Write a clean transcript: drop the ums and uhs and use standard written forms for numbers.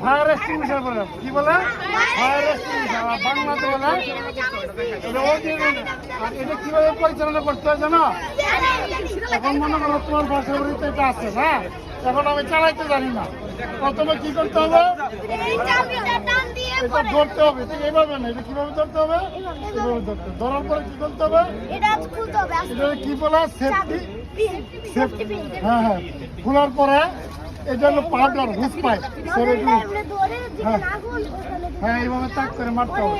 Fire extinguisher বলে কি বলে ফায়ার এক্সটিংগুইশার বাংলাতে বলে আর এটা কিভাবে পরিচালনা করতে হয় জানো? এখন মনে করো তোমার বাসার বাড়িতে এটা আছে, হ্যাঁ, এখন আমি চালাইতে জানি না, প্রথমে কি করতে হবে? এটা ধরতে হবে, ঠিক এইভাবে না, এটা কিভাবে ধরতে হবে? এভাবে ধরতে, ধরার পরে কি করতে হবে? এটা কি বলে? সেফটি, হ্যাঁ হ্যাঁ, খোলার পরে এটা হলো পাউডার, হুস পাইপ, হ্যাঁ হ্যাঁ, এইভাবে তাক করে মারতে হবে।